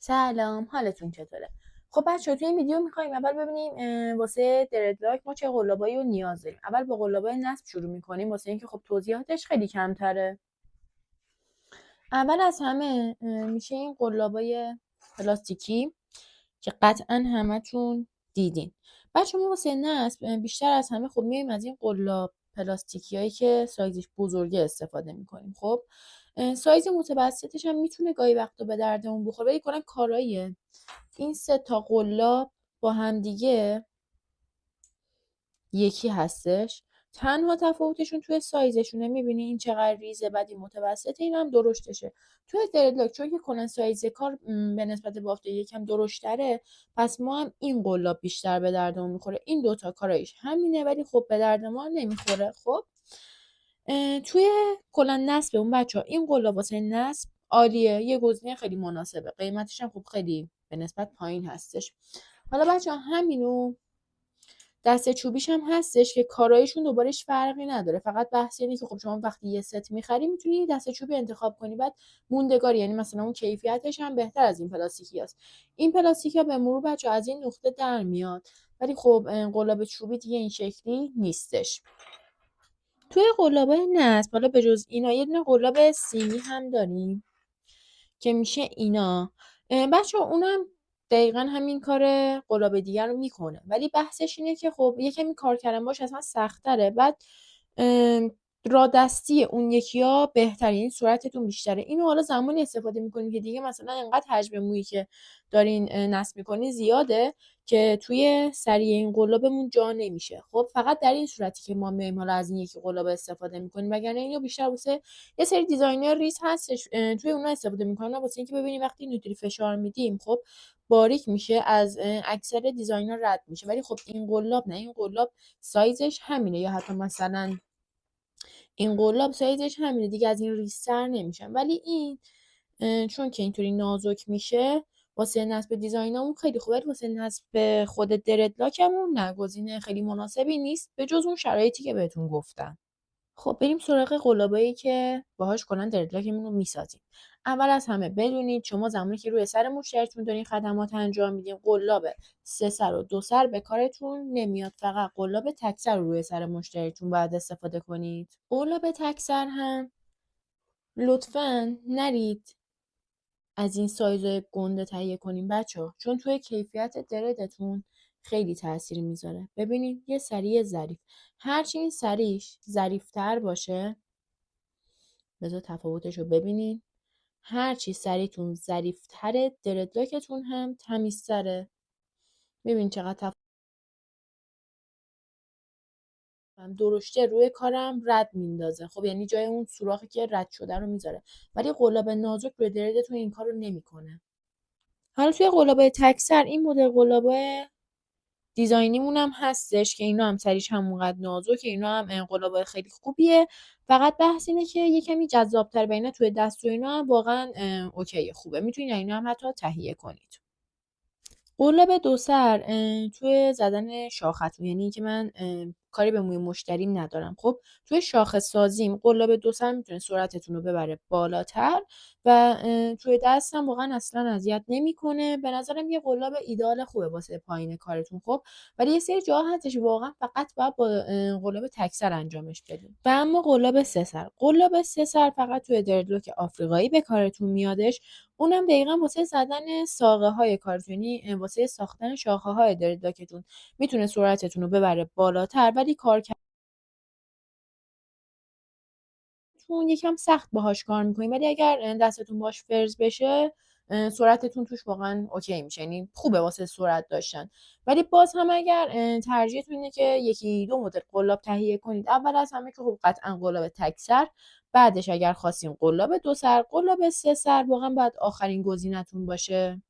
سلام، حالتون چطوره؟ خب بچه توی این ویدیو میخوایم اول ببینیم واسه دردلاک ما چه قلابایی رو نیاز داریم. اول با قلابای نصب شروع میکنیم واسه اینکه خب توضیحاتش خیلی کمتره. اول از همه میشه این قلابای پلاستیکی که قطعا همتون دیدین. بچه ما واسه نصب بیشتر از همه خب میایم از این قلاب پلاستیکی هایی که سایزش بزرگه استفاده میکنیم. خب سایز متوسطش هم میتونه گاهی وقتا به دردمون بخوره، ولی کلا کاراییه این سه تا قلاب با همدیگه یکی هستش. تنها تفاوتشون توی سایزشونه. میبینی این چقدر ریزه، بعد این متوسطه، این هم درشتشه. توی دردلاک چون که کلا سایز کار به نسبت بافت یکم درشتره، پس ما هم این قلاب بیشتر به دردمون میخوره. این دوتا کارایش همینه ولی خب به درد ما نمیخوره. خب توی کلا نصب اون بچه این قلاب واسه نصب عالیه، یه گزینه خیلی مناسبه، قیمتش هم خب خیلی به نسبت پایین هستش. حالا بچه همینو دسته چوبیش هم هستش که کارایشون دوبارهش فرقی نداره، فقط بحث اینه که خب شما وقتی یه ست میخری میتونی دسته چوبی انتخاب کنی، بعد موندگاری، یعنی مثلا اون کیفیتش هم بهتر از این پلاستیکی هست. این پلاستیکی ها به مرور بچه از این نقطه در میاد، ولی خب قلاب چوبی دیگه این شکلی نیستش. توی قلابای نصب حالا به جز اینا یه دونه قلاب سیمی هم داریم که میشه اینا. بچه اونم دقیقا همین کار قلاب دیگر رو میکنه، ولی بحثش اینه که خب یه کمی کار کردن باش اصلا سخت‌تره. بعد را دستی اون یکی ها بهتره، یعنی سرعتتون بیشتره. اینو حالا زمانی استفاده میکنیم که دیگه مثلا انقدر حجم مویی که دارین نصب میکنین زیاده که توی سریع این قلابمون جا نمیشه. خب فقط در این صورتی که ما میایم حالا از این یکی قلاب استفاده میکنیم، وگرنه اینو بیشتر واسه یه سری دیزاینر ریز هستش توی اونا استفاده میکنن، واسه اینکه ببینیم وقتی اینطوری فشار میدیم خب باریک میشه، از اکثر دیزاینر رد میشه. ولی خب این قلاب نه، این قلاب سایزش همینه، یا حتی مثلا این قلاب سایزش همینه دیگه، از این ریزتر نمیشن. ولی این چون که اینطوری نازک میشه واسه نصب دیزاینمون خیلی خوبه، ولی واسه نصب خود دردلاکمون نه، گزینه خیلی مناسبی نیست به جز اون شرایطی که بهتون گفتم. خب بریم سراغ قلابایی که باهاش کلا دردلاکمون رو میسازیم. اول از همه بدونید شما زمانی که روی سر مشتریتون دارین خدمات انجام میدین، قلاب سه سر و دو سر به کارتون نمیاد، فقط قلاب تک سر رو روی سر مشتریتون باید استفاده کنید. قلاب تک سر هم لطفاً نرید از این سایزهای گنده تهیه کنیم بچه‌ها، چون توی کیفیت دردتون خیلی تاثیر میذاره. ببینید یه سری ظریف، هرچی این سریش ظریف‌تر باشه، بذار تفاوتش رو ببینین، هرچی سریتون ظریف‌تره دردلاکتون هم تمیزتره. ببین چقدر درشته روی کارم رد میندازه. خب یعنی جای اون سوراخی که رد شده رو میذاره، ولی قلاب نازک روی دردتون این کارو نمیکنه. حالا توی قلابای تکسر این مدل قلابای دیزاینیمون هم هستش که اینا هم سریش همونقدر نازکه، اینا هم قلابای خیلی خوبیه. فقط بحث اینه که یه کمی جذاب‌تر بینه توی دست و اینا هم واقعا اوکیه، خوبه، میتونید اینا هم حتی تهیه کنید. قلاب دو سر توی زدن شاختون، یعنی که من کاری به موی مشتریم ندارم. خب توی شاخه سازیم قلاب دو سر میتونه سرعتتون رو ببره بالاتر و توی دست هم واقعا اصلا اذیت نمیکنه. به نظرم یه قلاب ایدال خوبه واسه پایین کارتون. خب ولی یه سری جاها هستش واقعا فقط باید با قلاب تک سر انجامش بدیم. و اما قلاب سه سر، قلاب سه سر فقط توی دردلاک آفریقایی به کارتون میادش. اونم دقیقا واسه زدن ساقه های کارتون، یعنی واسه ساختن شاخه های دردلاکتون میتونه سرعتتون رو ببره بالاتر، ولی کارکردتون یکم سخت باهاش کار میکنین. ولی اگر دستتون باش فرز بشه سرعتتون توش واقعا اوکی میشه، یعنی خوبه واسه سرعت داشتن. ولی باز هم اگر ترجیحتون اینه که یکی دو مدل قلاب تهیه کنید، اول از همه که خب قطعا قلاب تک سر، بعدش اگر خواستین قلاب دو سر، قلاب سه سر واقعا باید آخرین گزینتون باشه.